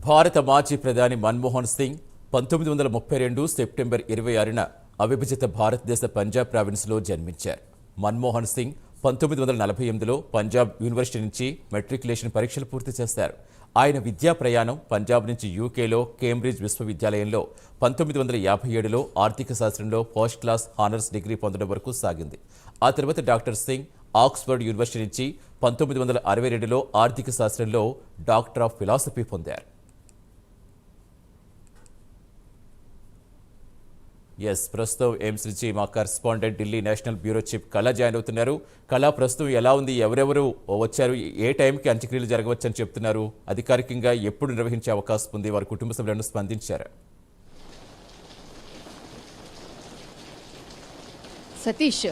భారత మాజీ ప్రధాని మన్మోహన్ సింగ్ 1932 సెప్టెంబర్ 26న అవిభజిత భారతదేశ పంజాబ్ ప్రావిన్స్లో జన్మించారు. మన్మోహన్ సింగ్ 1948లో పంజాబ్ యూనివర్సిటీ నుంచి మెట్రికులేషన్ పరీక్షలు పూర్తి చేశారు. ఆయన విద్యా ప్రయాణం పంజాబ్ నుంచి యూకేలో కేంబ్రిడ్జ్ విశ్వవిద్యాలయంలో 1957లో ఆర్థిక శాస్త్రంలో ఫస్ట్ క్లాస్ హానర్స్ డిగ్రీ పొందడం వరకు సాగింది. ఆ తర్వాత డాక్టర్ సింగ్ ఆక్స్ఫర్డ్ యూనివర్సిటీ నుంచి 1962లో ఆర్థిక శాస్త్రంలో డాక్టర్ ఆఫ్ ఫిలాసఫీ పొందారు. ప్రస్తుతం ఎయిమ్స్ నుంచి మా correspondent Delhi national bureau chief కళ జాయిన్ అవుతున్నారు. కళ, ప్రస్తుతం ఎలా ఉంది? ఎవరెవరు వచ్చారు? ఏ టైంకి అంత్యక్రియలు జరగవచ్చని చెప్తున్నారు? అధికారికంగా ఎప్పుడు నిర్వహించే అవకాశం ఉంది? వారి కుటుంబ సభ్యులను స్పందించారు? సతీష్,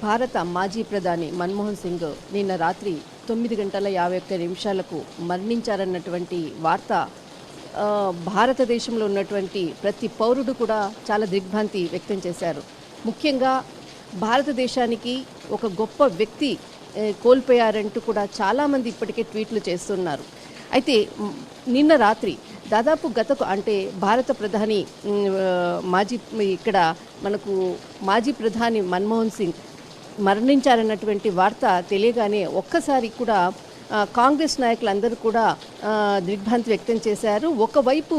భారత మాజీ ప్రధాని మన్మోహన్ సింగ్ నిన్న రాత్రి 9:51 మరణించారన్నటువంటి వార్త భారతదేశంలో ఉన్నటువంటి ప్రతి పౌరుడు కూడా చాలా దిగ్భ్రాంతి వ్యక్తం చేశారు. ముఖ్యంగా భారతదేశానికి ఒక గొప్ప వ్యక్తి కోల్పోయారంటూ కూడా చాలామంది ఇప్పటికే ట్వీట్లు చేస్తున్నారు. అయితే నిన్న రాత్రి దాదాపు అంటే భారత ప్రధాని మాజీ ప్రధాని మన్మోహన్ సింగ్ మరణించారన్నటువంటి వార్త తెలియగానే ఒక్కసారి కూడా కాంగ్రెస్ నాయకులందరూ కూడా దిగ్భ్రాంతి వ్యక్తం చేశారు. ఒకవైపు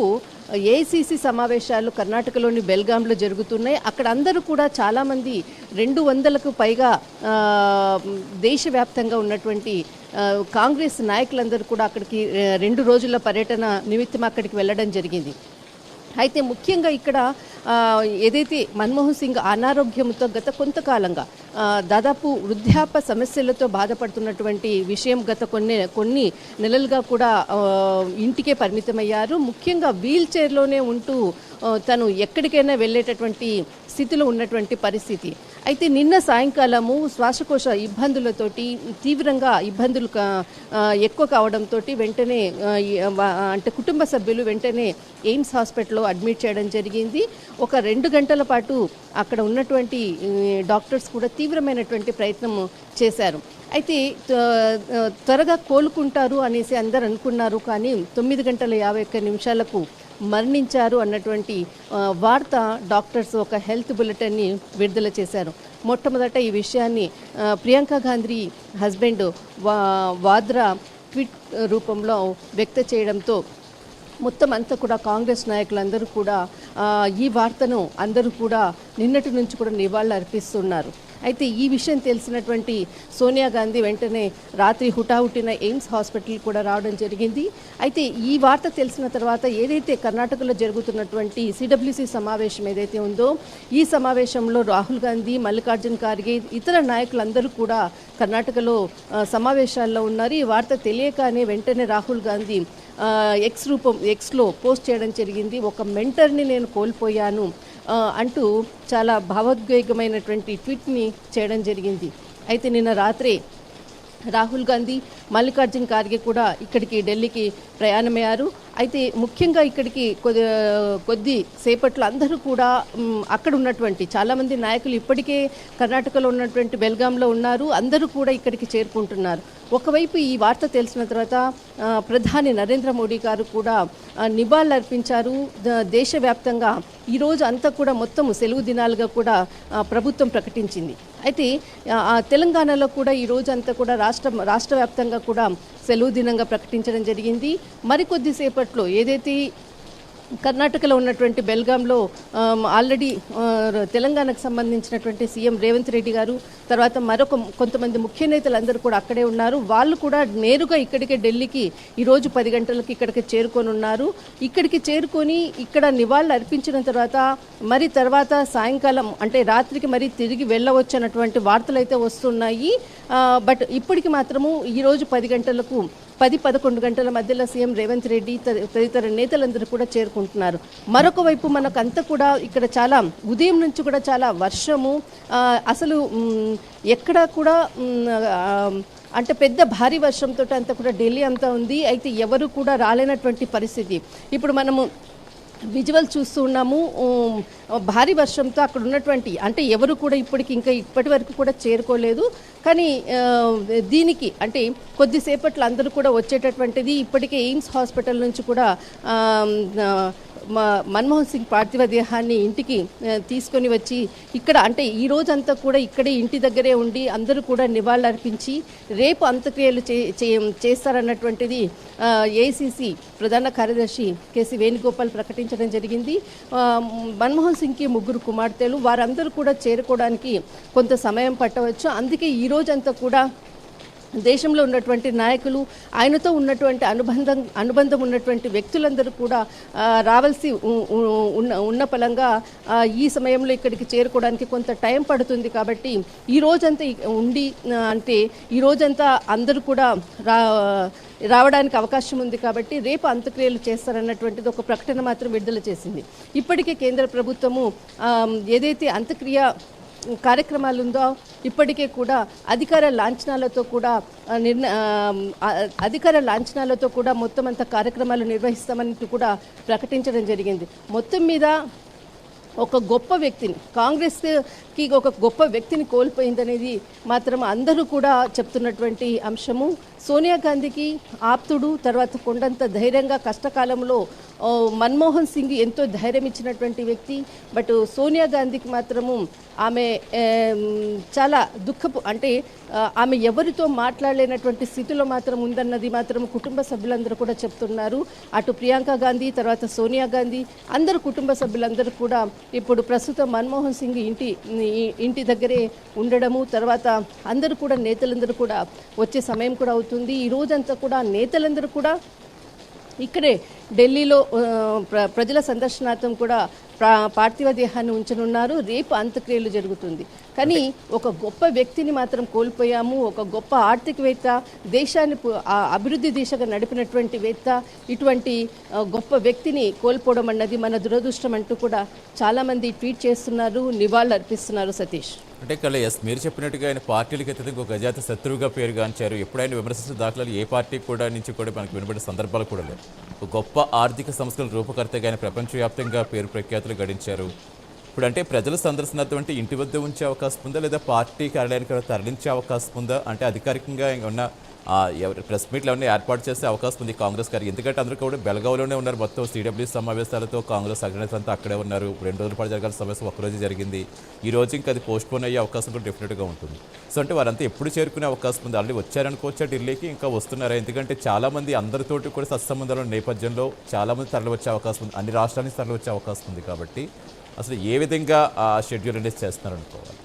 ఏఐసిసి సమావేశాలు కర్ణాటకలోని బెల్గాంలో జరుగుతున్నాయి. అక్కడ అందరూ కూడా చాలామంది 200కు పైగా దేశవ్యాప్తంగా ఉన్నటువంటి కాంగ్రెస్ నాయకులందరూ కూడా అక్కడికి 2 రోజుల పర్యటన నిమిత్తం అక్కడికి వెళ్ళడం జరిగింది. అయితే ముఖ్యంగా ఇక్కడ ఏదైతే మన్మోహన్ సింగ్ అనారోగ్యంతో గత కొంతకాలంగా దాదాపు వృద్ధాప్య సమస్యలతో బాధపడుతున్నటువంటి విషయం గత కొన్ని నెలలుగా కూడా ఇంటికే పరిమితమయ్యారు. ముఖ్యంగా వీల్ చైర్లోనే ఉంటూ తను ఎక్కడికైనా వెళ్ళేటటువంటి స్థితిలో ఉన్నటువంటి పరిస్థితి. అయితే నిన్న సాయంకాలము శ్వాసకోశ ఇబ్బందులతోటి తీవ్రంగా ఇబ్బందులు ఎక్కువ కావడంతో వెంటనే కుటుంబ సభ్యులు వెంటనే ఎయిమ్స్ హాస్పిటల్లో అడ్మిట్ చేయడం జరిగింది. ఒక 2 గంటల పాటు అక్కడ ఉన్నటువంటి డాక్టర్స్ కూడా తీవ్రమైనటువంటి ప్రయత్నం చేశారు. అయితే త్వరగా కోలుకుంటారు అనేసి అందరు అనుకున్నారు. కానీ 9:51 మరణించారు అన్నటువంటి వార్త డాక్టర్స్ ఒక హెల్త్ బులెటిన్ని విడుదల చేశారు. మొట్టమొదట ఈ విషయాన్ని ప్రియాంక గాంధీ హస్బెండ్ వాద్రా ట్వీట్ రూపంలో వ్యక్తం చేయడంతో మొత్తం అంతా కూడా కాంగ్రెస్ నాయకులందరూ కూడా ఈ వార్తను అందరూ కూడా నిన్నటి నుంచి కూడా నివాళులు అర్పిస్తున్నారు. అయితే ఈ విషయం తెలిసినటువంటి సోనియా గాంధీ వెంటనే రాత్రి హుటాహుటిన ఎయిమ్స్ హాస్పిటల్ కూడా రావడం జరిగింది. అయితే ఈ వార్త తెలిసిన తర్వాత ఏదైతే కర్ణాటకలో జరుగుతున్నటువంటి సిడబ్ల్యూసి సమావేశం ఏదైతే ఉందో ఈ సమావేశంలో రాహుల్ గాంధీ, మల్లికార్జున్ ఖార్గే, ఇతర నాయకులందరూ కూడా సమావేశాల్లో ఉన్నారు. ఈ వార్త తెలియగానే వెంటనే రాహుల్ గాంధీ ఎక్స్లో పోస్ట్ చేయడం జరిగింది. ఒక మెంటర్ని నేను కోల్పోయాను అంటూ చాలా భావోద్వేగమైనటువంటి ట్వీట్ని చేయడం జరిగింది. అయితే నిన్న రాత్రి రాహుల్ గాంధీ, మల్లికార్జున్ ఖార్గే కూడా ఇక్కడికి ఢిల్లీకి ప్రయాణమయ్యారు. అయితే ముఖ్యంగా ఇక్కడికి కొద్ది సేపట్లో అందరూ కూడా అక్కడ ఉన్నటువంటి చాలామంది నాయకులు ఇప్పటికే కర్ణాటకలో ఉన్నటువంటి బెల్గాంలో ఉన్నారు. అందరూ కూడా ఇక్కడికి చేరుకుంటున్నారు. ఒకవైపు ఈ వార్త తెలిసిన తర్వాత ప్రధాని నరేంద్ర మోడీ గారు కూడా నివాళులు అర్పించారు. దేశవ్యాప్తంగా ఈరోజు అంతా కూడా మొత్తం సెలవు దినాలుగా ప్రభుత్వం ప్రకటించింది. అయితే తెలంగాణలో కూడా ఈరోజు అంతా కూడా రాష్ట్ర వ్యాప్తంగా కూడా సెలవు దినంగా ప్రకటించడం జరిగింది. మరికొద్ది సేపట్లో ఏదైతే కర్ణాటకలో ఉన్నటువంటి బెల్గాంలో ఆల్రెడీ తెలంగాణకు సంబంధించినటువంటి సీఎం రేవంత్ రెడ్డి గారు, తర్వాత కొంతమంది ముఖ్య నేతలందరూ కూడా అక్కడే ఉన్నారు. వాళ్ళు కూడా నేరుగా ఇక్కడికే ఢిల్లీకి ఈరోజు 10 గంటలకు ఇక్కడికి చేరుకొని ఉన్నారు. ఇక్కడికి చేరుకొని ఇక్కడ నివాళులు అర్పించిన తర్వాత సాయంకాలం రాత్రికి తిరిగి వెళ్ళవచ్చు అన్నటువంటి వార్తలు అయితే వస్తున్నాయి. బట్ ఇప్పటికి మాత్రము ఈరోజు 10-11 గంటల మధ్యలో సీఎం రేవంత్ రెడ్డి తదితర నేతలందరూ కూడా చేరుకుంటున్నారు. మరొక వైపు మనకంతా కూడా ఇక్కడ చాలా ఉదయం నుంచి కూడా చాలా వర్షము, అసలు ఎక్కడ కూడా పెద్ద భారీ వర్షంతో అంతా కూడా ఢిల్లీ అంతా ఉంది. అయితే ఎవరు కూడా రాలేనటువంటి పరిస్థితి. ఇప్పుడు మనము విజువల్ చూస్తూ ఉన్నాము. భారీ వర్షంతో అక్కడ ఉన్నటువంటి అంటే ఎవరు కూడా ఇప్పటి వరకు కూడా చేరుకోలేదు. కానీ దీనికి అంటే కొద్దిసేపట్లో అందరూ కూడా వచ్చేటటువంటిది. ఇప్పటికే ఎయిమ్స్ హాస్పిటల్ నుంచి కూడా మన్మోహన్ సింగ్ పార్థివ దేహాన్ని ఇంటికి తీసుకొని వచ్చి ఇక్కడ అంటే ఈ రోజంతా కూడా ఇక్కడే ఇంటి దగ్గరే ఉండి అందరూ కూడా నివాళులర్పించి రేపు అంత్యక్రియలు చేస్తారన్నటువంటిది ఏఐసిసి ప్రధాన కార్యదర్శి కేసీ వేణుగోపాల్ ప్రకటించడం జరిగింది. మన్మోహన్ సింగ్కి 3 కుమార్తెలు, వారందరూ కూడా చేరుకోవడానికి కొంత సమయం పట్టవచ్చు. అందుకే ఈ రోజంతా కూడా దేశంలో ఉన్నటువంటి నాయకులు, ఆయనతో ఉన్నటువంటి అనుబంధం ఉన్నటువంటి వ్యక్తులందరూ కూడా రావాల్సి ఉన్న పలంగా ఈ సమయంలో ఇక్కడికి చేరుకోవడానికి కొంత టైం పడుతుంది. కాబట్టి ఈ రోజంతా ఉండి అంటే ఈ రోజంతా అందరూ కూడా రావడానికి అవకాశం ఉంది. కాబట్టి రేపు అంత్యక్రియలు చేస్తారన్నటువంటిది ఒక ప్రకటన మాత్రం విడుదల చేసింది. ఇప్పటికే కేంద్ర ప్రభుత్వము ఏదైతే అంత్యక్రియ కార్యక్రమాలు ఉందో ఇప్పటికే కూడా అధికార లాంఛనాలతో కూడా మొత్తం అంత కార్యక్రమాలు నిర్వహిస్తామని కూడా ప్రకటించడం జరిగింది. మొత్తం మీద ఒక గొప్ప వ్యక్తిని, కాంగ్రెస్కి ఒక గొప్ప వ్యక్తిని కోల్పోయిందనేది మాత్రం అందరూ కూడా చెప్తున్నటువంటి అంశము. సోనియా గాంధీకి ఆప్తుడు, తర్వాత కొండంత ధైర్యంగా కష్టకాలంలో మన్మోహన్ సింగ్ ఎంతో ధైర్యం ఇచ్చినటువంటి వ్యక్తి. బట్ సోనియా గాంధీకి మాత్రము ఆమె చాలా అంటే ఆమె ఎవరితో మాట్లాడలేనటువంటి స్థితిలో మాత్రం ఉందన్నది మాత్రం కుటుంబ సభ్యులందరూ కూడా చెప్తున్నారు. అటు ప్రియాంక గాంధీ, తర్వాత సోనియా గాంధీ, అందరు కుటుంబ సభ్యులందరూ కూడా ఇప్పుడు ప్రస్తుతం మన్మోహన్ సింగ్ ఇంటి దగ్గరే ఉండడము, తర్వాత అందరూ కూడా నేతలందరూ కూడా వచ్చే సమయం కూడా అవుతుంది. ఈ రోజంతా కూడా నేతలందరూ కూడా ఇక్కడే ఢిల్లీలో ప్రజల సందర్శనార్థం కూడా పార్థివ దేహాన్ని ఉంచనున్నారు. రేపు అంత్యక్రియలు జరుగుతుంది. కానీ ఒక గొప్ప వ్యక్తిని మాత్రం కోల్పోయాము. ఒక గొప్ప ఆర్థికవేత్త, దేశాన్ని అభివృద్ధి దిశగా నడిపినటువంటి వేత్త, ఇటువంటి గొప్ప వ్యక్తిని కోల్పోవడం అన్నది మన దురదృష్టం అంటూ కూడా చాలామంది ట్వీట్ చేస్తున్నారు, నివాళులు అర్పిస్తున్నారు. సతీష్, అంటే ఇక్కడ మీరు చెప్పినట్టుగా ఆయన పార్టీలకు అత్యధిక ఒక అజాత శత్రువుగా పేరుగాంచారు. ఎప్పుడైనా విమర్శించిన దాఖలాలు ఏ పార్టీ నుంచి కూడా మనకు వినబడే సందర్భాలు కూడా లేవు. ఒక గొప్ప ఆర్థిక సంస్థల రూపకర్తగా ఆయన ప్రపంచవ్యాప్తంగా పేరు ప్రఖ్యాతులు గడించారు. ఇప్పుడు అంటే ప్రజల సందర్శనార్థం అంటే ఇంటి వద్ద ఉంచే అవకాశం ఉందా, లేదా పార్టీ కార్యాలయానికి తరలించే అవకాశం ఉందా? అంటే అధికారికంగా ఉన్న ప్రెస్ మీట్లు ఏమైనా ఏర్పాటు చేసే అవకాశం ఉంది కాంగ్రెస్ గారు? ఎందుకంటే అందరూ కూడా బెళగావ్లోనే ఉన్నారు. మొత్తం సిడబ్ల్యూ సమావేశాలతో కాంగ్రెస్ అగ్రనేతలు అంతా అక్కడే ఉన్నారు. 2 రోజుల పాటు జరగాల్సిన సమావేశం ఒక్కరోజు జరిగింది. ఈ రోజు ఇంకా అది పోస్ట్పోన్ అయ్యే అవకాశం కూడా డెఫినెట్గా ఉంటుంది. సో అంటే వారంతా ఎప్పుడు చేరుకునే అవకాశం ఉంది? ఆల్రెడీ వచ్చారనుకోవచ్చా ఢిల్లీకి, ఇంకా వస్తున్నారా? ఎందుకంటే చాలామంది అందరితోటి కూడా సత్సంబంధాల నేపథ్యంలో చాలామంది తరలి వచ్చే అవకాశం ఉంది, అన్ని రాష్ట్రాల నుంచి తరలి వచ్చే అవకాశం ఉంది. కాబట్టి అసలు ఏ విధంగా ఆ షెడ్యూల్ రిలీజ్ చేస్తున్నారనుకోవాలి?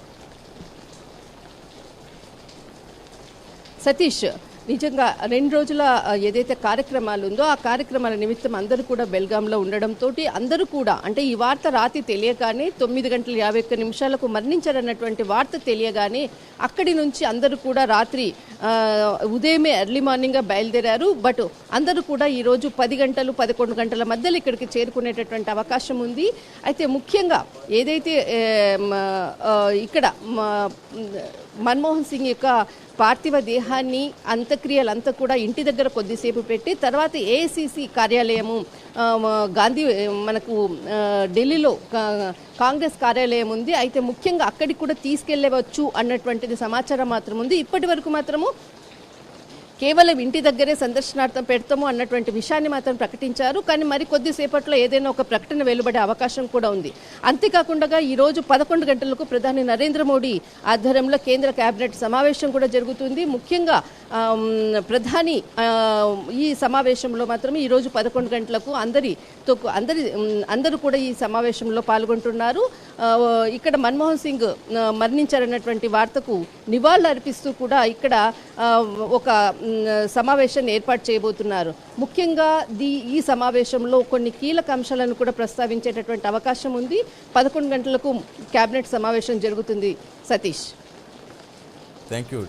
సతీష్, నిజంగా 2 రోజుల ఏదైతే కార్యక్రమాలు ఉందో ఆ కార్యక్రమాల నిమిత్తం అందరూ కూడా బెల్గాంలో ఉండడంతో అందరూ కూడా అంటే ఈ వార్త రాత్రి తెలియగానే 9:51 మరణించారన్నటువంటి వార్త తెలియగానే అక్కడి నుంచి అందరూ కూడా రాత్రి ఉదయమే ఎర్లీ మార్నింగ్గా బయలుదేరారు. బట్ అందరూ కూడా ఈరోజు 10 గంటలు 11 గంటల మధ్యలో ఇక్కడికి చేరుకునేటటువంటి అవకాశం ఉంది. అయితే ముఖ్యంగా ఏదైతే ఇక్కడ మన్మోహన్ సింగ్ యొక్క పార్థివ దేహాన్ని అంత్యక్రియలంతా కూడా ఇంటి దగ్గర కొద్దిసేపు పెట్టి తర్వాత ఏఐసిసి కార్యాలయము గాంధీ మనకు ఢిల్లీలో కాంగ్రెస్ కార్యాలయం ఉంది. అయితే ముఖ్యంగా అక్కడికి కూడా తీసుకెళ్లవచ్చు అన్నటువంటిది సమాచారం మాత్రం ఉంది. ఇప్పటి వరకు మాత్రము కేవలం ఇంటి దగ్గరే సందర్శనార్థం పెడతాము అన్నటువంటి విషయాన్ని మాత్రం ప్రకటించారు. కానీ మరి కొద్దిసేపట్లో ఏదైనా ఒక ప్రకటన వెలువడే అవకాశం కూడా ఉంది. అంతేకాకుండా ఈరోజు 11 గంటలకు ప్రధాని నరేంద్ర మోడీ ఆధ్వర్యంలో కేంద్ర కేబినెట్ సమావేశం కూడా జరుగుతుంది. ముఖ్యంగా ప్రధాని ఈ సమావేశంలో మాత్రం ఈరోజు 11 గంటలకు అందరూ కూడా ఈ సమావేశంలో పాల్గొంటున్నారు. ఇక్కడ మన్మోహన్ సింగ్ మరణించారన్నటువంటి వార్తకు నివాళులు అర్పిస్తూ కూడా ఇక్కడ ఒక సమావేశాన్ని ఏర్పాటు చేయబోతున్నారు. ముఖ్యంగా ఈ సమావేశంలో కొన్ని కీలక అంశాలను కూడా ప్రస్తావించేటటువంటి అవకాశం ఉంది. 11 గంటలకు కేబినెట్ సమావేశం జరుగుతుంది. Satish, thank you.